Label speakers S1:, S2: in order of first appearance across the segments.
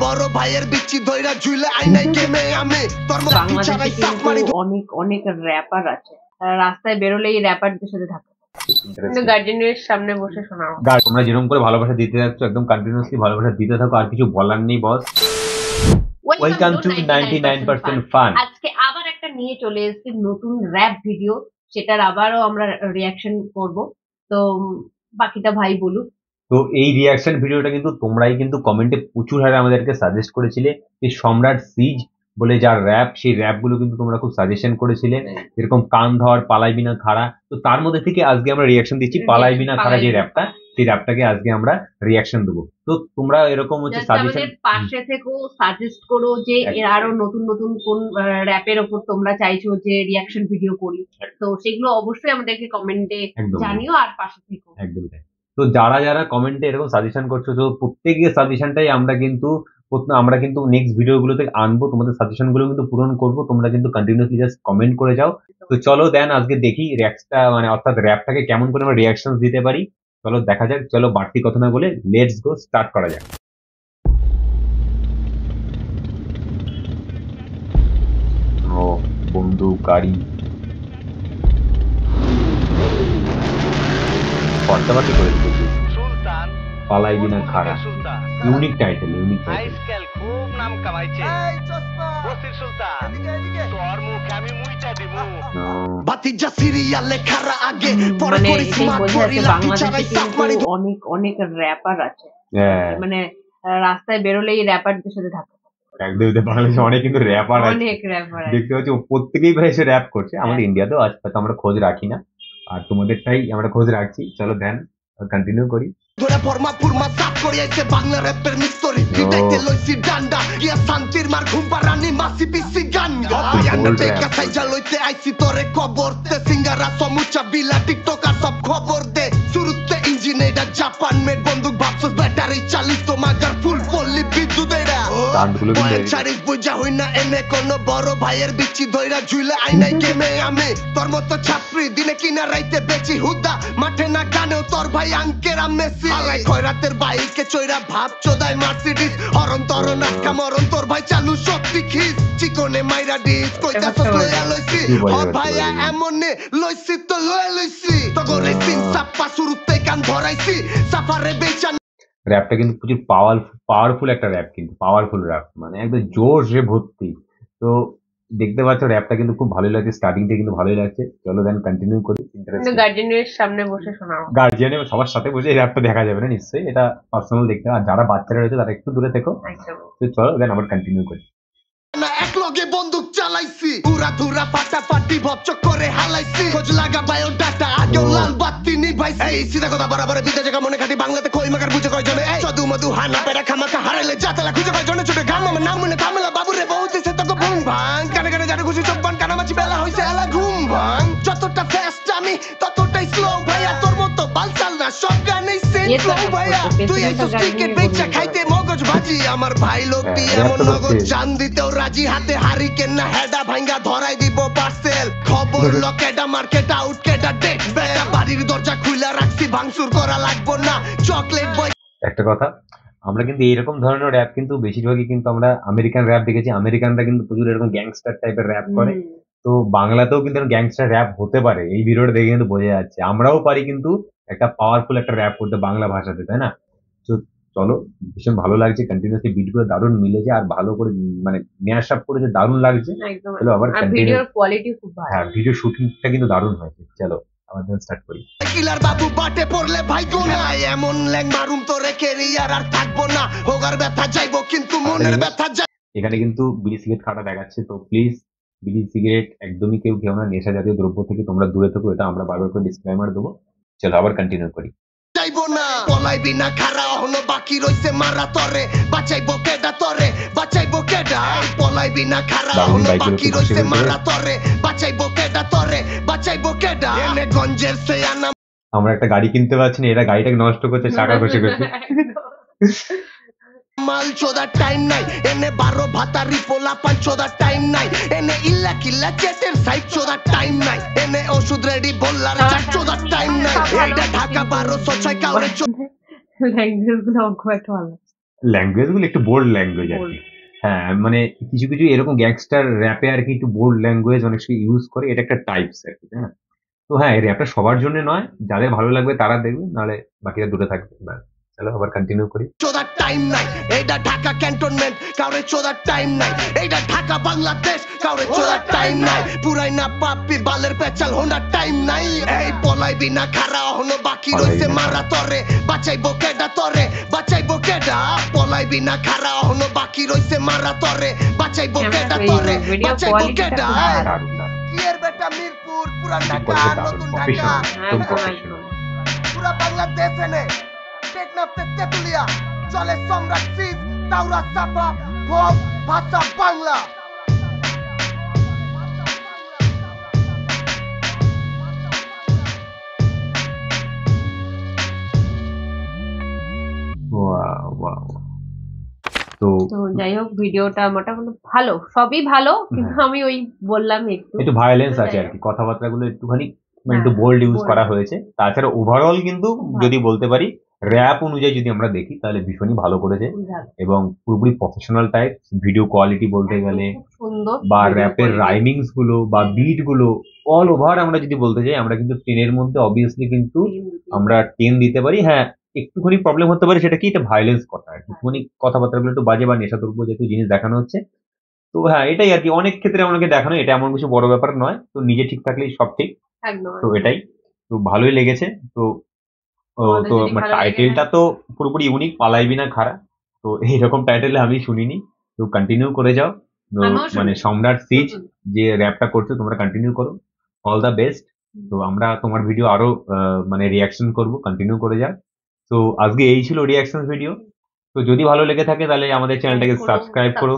S1: বড় ভাইয়ের বিচি ধইরা ঝুলে আইনাই গেমে আমি তোর মতো ছাড়াই সাপ মারি।
S2: অনেক অনেক র‍্যাপার আছে, রাস্তায় বেরোলেই র‍্যাপারদের সাথে থাকে, কিন্তু গার্জেনের সামনে বসে শোনাও।
S3: তোমরা যেরকম করে ভালোবাসা দিতে যাচ্ছ একদম কন্টিনিউয়াসলি ভালোবাসা দিতে থাকো, আর কিছু বলার নেই বস। Welcome to 99% fun.
S2: আজকে আবার একটা নিয়ে চলে এসেছি নতুন র‍্যাপ ভিডিও, সেটার আবারও আমরা রিয়াকশন করব। তো বাকিটা ভাই বলুক।
S3: তো এই রিয়াকশন ভিডিওটা কিন্তু তোমরাই কিন্তু কমেন্টে প্রচুর হারে আমাদেরকে সাজেস্ট করেছিলে, যে সম্রাট সিজ বলে যার র‍্যাপ, সেই র‍্যাপ গুলো কিন্তু তোমরা খুব সাজেশন করেছিলে, যেরকম কান ধর, পালাই বিনা খাড়া। তো তার মধ্যে থেকে আজকে আমরা রিয়াকশন দিচ্ছি পালাই বিনা খাড়া যে র‍্যাপটা, সেই র‍্যাপটাকে আজকে আমরা রিয়াকশন দেবো। তো তোমরা এরকম হচ্ছে সাজেশন
S2: পাশে থেকেও সাজেস্ট করো যে আরো নতুন নতুন কোন র‍্যাপের উপর তোমরা চাইছো যে রিয়াকশন ভিডিও করি, তো সেগুলো অবশ্যই আমাদেরকে কমেন্টে জানিও আর পাশে থেকো।
S3: একদম। তো যারা যারা কমেন্টে এরকম সাজেশন করছো, তো প্রত্যেকের সাজেশনটাই আমরা কিন্তু নেক্সট ভিডিওগুলোতে আনবো, তোমাদের সাজেশন গুলো কিন্তু পূরণ করবো। তোমরা কিন্তু কন্টিনিউসলি জাস্ট কমেন্ট করে যাও। তো চলো দেন আজকে দেখি রিয়াকশনটা মানে অর্থাৎ র‍্যাপটাকে কেমন করে আমরা রিয়াকশন দিতে পারি। চলো দেখা যাক, চলো বাড়তি কথা না বলে লেটস গো স্টার্ট করা যাক। ও বন্ধু গাড়ি পর্দাবাটি করেছে
S4: সুলতান
S3: পালাই বিনা খাড়া, ইউনিক টাইটেল, ইউনিক টাইটেল।
S4: আজকাল খুব নাম কামাইছে বসির সুলতান, তোর মুখ আমি মুইটা দিমু।
S1: বাতিজা সিরিয়ালে খারা আগে পরে
S2: মানে
S1: করিস
S2: এই
S1: মাত
S2: বোঝা
S1: করি
S2: যাচ্ছে
S1: লাঠি ছাড়াই সাপ মারি।
S2: বাংলাদেশে অনেক অনেক র‍্যাপার আছে, মানে রাস্তায় বেরোলেই র‍্যাপারদের সাথে থাকে।
S3: একদম, বাংলাদেশে অনেক কিন্তু র‍্যাপার আছে,
S2: অনেক র‍্যাপার
S3: দেখতে পাচ্ছি প্রত্যেকেই ভাই এসে র‍্যাপ করছে। আমাদের ইন্ডিয়াতেও আছে, তো আমরা খোঁজ রাখি না, আর তোমাদেরটাই আমরা খোঁজ রাখছি। চলো দেন কন্টিনিউ করি।
S1: ধরে ফরমা ফুরমা সাপ করি আইছে বাংলা র‍্যাপের মিস্ত্রি, দিতাইতে লইছি ডান্ডা গিয়া শান্তির মার ঘুম পারানি মাসি পিসি গান গায়ান্ডা টেকা সাইজা লইতে আইছি তোরে খবর তে সিঙ্গারা সমুচা বিলা টিকটকার সব খবর দে। শুরুতে ইঞ্জিনিয়ার জাপান মেড বন্দুক ভাবছস ব্যাটারি চালিত তো মাগার ফুল পল্লি বিদ্যুৎ এরা চারিস বুঝা হই না এনে কোন বড় ভাইয়ের বিচি ধইরা ঝুলে আইনাই গেমে আমি তোর মতো ছাত্রী দিনে কিনা রাইতে বেচি হুদা মাঠে না গানেও তোর ভাই আঙ্কেরা মেসি আলাই খয়রাতের বাইকে চইরা ভাব চোদাই মার্সিডিজ হরন তরন আটকা মরন তোর ভাই চালু শক্তি খিস চিকনে মাইরা ডিস কইতাছ লইয়া লইছি হর ভাইয়া এমনে লইছি তো লইয়া লইছি তগরে সিন সাপা শুরুতে কান ধরাইছি সাফারে বেচা।
S3: র‍্যাপটা কিন্তু প্রচুর পাওয়ারফুল একটা র‍্যাপ, কিন্তু পাওয়ারফুল র‍্যাপ, মানে একদম জোশে ভর্তি। তো দেখতে পাচ্ছ র‍্যাপটা কিন্তু খুব ভালোই লাগছে, স্টার্টিং থেকে কিন্তু ভালোই লাগছে। চলো দেন কন্টিনিউ করি।
S2: কিন্তু গার্জেনের সামনে বসে শোনাও।
S3: গার্জিয়ানে সবার সাথে বসে এই র‍্যাপটা দেখা যাবে না নিশ্চয়ই, এটা পার্সোনাল দেখতে, আর যারা বাচ্চারা রয়েছে তারা একটু দূরে থেকো। তো চলো দেন আবার কন্টিনিউ করি।
S1: না এক লগে বন্দুক চালাইছি পুরা ধুরা ফাটাফাটি ভবচক করে হালাইছি খোঁজ লাগা বায়ো ডাটা আগেও লাল বাতি নিভাইছি এই সিধা কথা বরাবর বিদে জায়গা মনে খাটি বাংলাতে কই মাগার বুঝে কয় জনে এই চদু মধু হানা পেড়া খামাকা হারাইলে জাতলা খুঁজে কয় জনে ছোট গাম আমার নাম মনে থামলা বাবুরে বহুত সে তক বুম ভাং কানে কানে জানে খুশি চব্বান কানামাছি বেলা হইছে এলা ঘুম ভাং যতটা ফাস্ট আমি ততটাই স্লো ভাইয়া তোর মতো বালচাল না সব গানেই সেম ফ্লো ভাইয়া তুই এই তো টিকেট বেচা খাইতে মগজ ভাজি আমার ভাই লোক দিয়ে এমন নগদ জান দিতেও রাজি হাতে হারিকেন না হেডা ভাঙ্গা ধরাই দিব পার্সেল খবর লকেডা মার্কেট আউট কেডা ডেট বেটা বাড়ির দরজা খুইলা রাখছি ভাঙচুর করা লাগবো না চকলেট বয়।
S3: একটা কথা, আমরা কিন্তু এইরকম ধরনের র‍্যাপ কিন্তু বেশিরভাগই কিন্তু আমরা আমেরিকান র‍্যাপ দেখেছি। আমেরিকানরা কিন্তু প্রচুর এরকম গ্যাংস্টার টাইপের র‍্যাপ করে, তো বাংলাতেও কিন্তু গ্যাংস্টার র‍্যাপ হতে পারে, এই ভিডিওটা দেখে কিন্তু বোঝা যাচ্ছে আমরাও পারি কিন্তু একটা পাওয়ারফুল একটা র‍্যাপ করতে বাংলা ভাষাতে, তাই না? তো চলো, ভীষণ ভালো লাগছে, কন্টিনিউসলি বিটগুলো দারুণ মিলেছে, আর ভালো করে মানে ম্যাশ আপ করেছে, দারুণ লাগছে। চলো আবার
S2: ভিডিওর কোয়ালিটি খুব ভালো,
S3: হ্যাঁ ভিডিও শুটিংটা কিন্তু দারুণ হয়েছে। চলো আবার স্টার্ট করি।
S1: কিলার বাবু বাটে পড়লে ভাই গুনা এমন ল্যাং মারুম তোরে কেরিয়ার আর থাকবো না হোগার ব্যথা যাইবো কিন্তু মনের ব্যথা যাই।
S3: এখানে কিন্তু বিড়ি সিগারেট খাওয়াটা দেখাচ্ছে, তো প্লিজ বিড়ি সিগারেট একদমই কেউ খেও না, নেশা জাতীয় দ্রব্য থেকে তোমরা দূরে থেকো, এটা আমরা বারবার করে ডিসক্লেমার দেবো। চলো আবার কন্টিনিউ করি।
S1: যাইবো না পলাইবি না খারা হলো বাকি রইছে মারা তরে বাঁচাইবো কেডা তরে বাঁচাইবো কেডা পলাইবি না খারা হলো বাকি রইছে মারা তরে বাঁচাইবো কেডা তরে বাঁচাইবো কেডা এনে গঞ্জের সে আনা।
S3: আমরা একটা গাড়ি কিনতে পারছি না, এরা গাড়িটাকে নষ্ট করছে চাকা ঘষে ঘষে।
S1: মাল চোদার টাইম নাই এনে 12 ভাতারি পোলা পান চোদার টাইম নাই এনে ইল্লা কিল্লা চেটের সাইড চোদার টাইম নাই এনে ওষুধ রেডি বললার চাট চোদার টাইম নাই এইটা ঢাকা 1206 কাউরে
S3: ল্যাঙ্গুয়েজ গুলো একটু বোল্ড ল্যাঙ্গুয়েজ আর কি। হ্যাঁ মানে কিছু কিছু এরকম গ্যাংস্টার র্যাপে আর কি একটু বোল্ড ল্যাঙ্গুয়েজ অনেক সময় ইউজ করে, এটা একটা টাইপস আর কি, তাই না? তো হ্যাঁ এই র্যাপটা সবার জন্য নয়, যাদের ভালো লাগবে তারা দেখবে, নাহলে বাকিরা দূরে থাকবে। ব্যাস, চলো আবার কন্টিনিউ করি।
S1: চোদার টাইম নাই, এইটা ঢাকা ক্যান্টনমেন্ট, কাউরে চোদার টাইম নাই, এইটা ঢাকা বাংলাদেশ, কাউরে চোদার টাইম নাই, পুরাই না পাপি বালের পেচাল হোনার টাইম নাই, এই পলাইবি না খারা হনো বাকি রইছে মারা তরে, বাঁচাইবো কেডা তরে, বাঁচাইবো কেডা, পলাইবি না খারা হনো বাকি রইছে মারা তরে, বাঁচাইবো কেডা তরে, বাঁচাইবো কেডা।
S3: দারুণ দারুণ,
S1: কি এর বেটা মিরপুর, পুরান
S3: ঠিক
S1: ঢাকা
S3: বলেছে, দারুণ
S1: নতুন ঢাকা,
S3: প্রফেশনাল, একদম
S2: একদম
S3: প্রফেশনাল।
S2: একদম
S1: পুরা বাংলাদেশ এনে টেকনাফতে তেতুলিয়া চলে সম্রাট সিজ তাওরা সাফা ভব ভাষা বাংলা।
S3: Wow, wow. তো
S2: তো যাই হোক ভিডিওটা মোটামুটি ভালো, সবই ভালো, কিন্তু আমি ওই বললাম একটু
S3: একটু ভায়োলেন্স
S2: তো
S3: আছে
S2: যাই
S3: আর কি, কথাবার্তা গুলো একটুখানি
S2: হ্যাঁ,
S3: একটু বোল্ড ইউজ
S2: bold।
S3: করা হয়েছে। তাছাড়া ওভারঅল কিন্তু যদি বলতে পারি র্যাপ অনুযায়ী যদি আমরা দেখি তাহলে ভীষণই ভালো করেছে,
S2: ভালো।
S3: এবং পুরোপুরি প্রফেশনাল টাইপ ভিডিও কোয়ালিটি বলতে
S2: একদম
S3: গেলে,
S2: খুব সুন্দর
S3: বা
S2: video
S3: র্যাপের
S2: quality।
S3: রাইমিংস গুলো বা বিট গুলো অল ওভার আমরা যদি বলতে যাই, আমরা কিন্তু 10 এর মধ্যে অবভিয়াসলি কিন্তু আমরা 10 দিতে পারি। হ্যাঁ একটুখানি প্রবলেম হতে পারে, সেটা কি, এটা ভায়োলেন্স কথা আর কি, একটুখানি কথাবার্তাগুলো একটু বাজে বা নেশাদ্রব্য জাতীয় জিনিস দেখানো হচ্ছে। তো হ্যাঁ এটাই আর কি, অনেক ক্ষেত্রে আমাকে দেখানো, এটা এমন কিছু বড় ব্যাপার নয়, তো নিজে ঠিক থাকলেই সব ঠিক।
S2: একদম
S3: তো এটাই, তো ভালোই লেগেছে। তো
S2: আমাদের
S3: তো
S2: যদি ভালো লেগে
S3: টাইটেলটা তো পুরোপুরি ইউনিক, পালাইবি না খারা, তো এইরকম টাইটেলে আমি শুনিনি। তো কন্টিনিউ করে যাও। তো
S2: আমিও শুনি।
S3: মানে সম্রাট সিজ
S2: হুম।
S3: যে র্যাপটা করছো তোমরা কন্টিনিউ করো, অল দ্য বেস্ট। তো আমরা তোমার ভিডিও আরো মানে রিয়াকশন করবো, কন্টিনিউ করে যাও। তো আজকে এই ছিল রিয়াকশন ভিডিও। তো যদি ভালো লেগে থাকে তাহলে আমাদের চ্যানেলটাকে সাবস্ক্রাইব করো,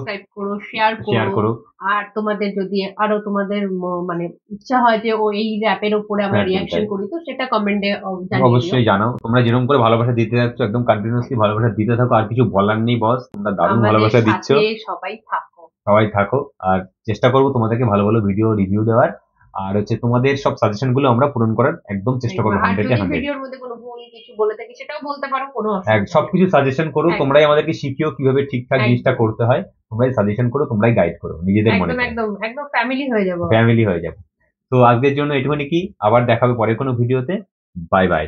S2: শেয়ার
S3: শেয়ার করো।
S2: আর তোমাদের যদি আরো তোমাদের মানে ইচ্ছা হয় যে ও এই র্যাপের উপরে আমরা
S3: একদম
S2: রিয়াকশন
S3: তাই।
S2: করি, তো সেটা কমেন্টে জানিয়ে
S3: অবশ্যই জানাও, তোমরা যেরকম করে ভালোবাসা দিতে যাচ্ছ একদম কন্টিনিউসলি ভালোবাসা দিতে থাকো, আর কিছু বলার নেই বস, তোমরা
S2: দিও।
S3: দারুণ
S2: আমাদের
S3: ভালোবাসা দিচ্ছ,
S2: সাথে সবাই থাকো।
S3: সবাই থাকো। আর চেষ্টা করবো তোমাদেরকে ভালো ভালো ভিডিও রিভিউ দেওয়ার, আর হচ্ছে তোমাদের সব সাজেশন গুলো আমরা পূরণ করার একদম চেষ্টা করবো,
S2: আর
S3: 100
S2: যদি
S3: 100।
S2: ভিডিওর মধ্যে কোনো ভুল কিছু বলে থাকি সেটাও বলতে পারো, কোনো অসুবিধা নেই।
S3: সবকিছু সাজেশন করো,
S2: একদম।
S3: তোমরাই আমাদেরকে শিখিও কিভাবে ঠিকঠাক
S2: একদম।
S3: জিনিসটা করতে হয়, তোমরাই সাজেশন করো, তোমরাই গাইড করো নিজেদের মনে
S2: একদম
S3: করে,
S2: একদম একদম ফ্যামিলি হয়ে যাবো।
S3: ফ্যামিলি হয়ে যাবে। তো আজকের জন্য এটুকুনি, কি আবার দেখাবে পরে কোনো ভিডিওতে। Bye bye.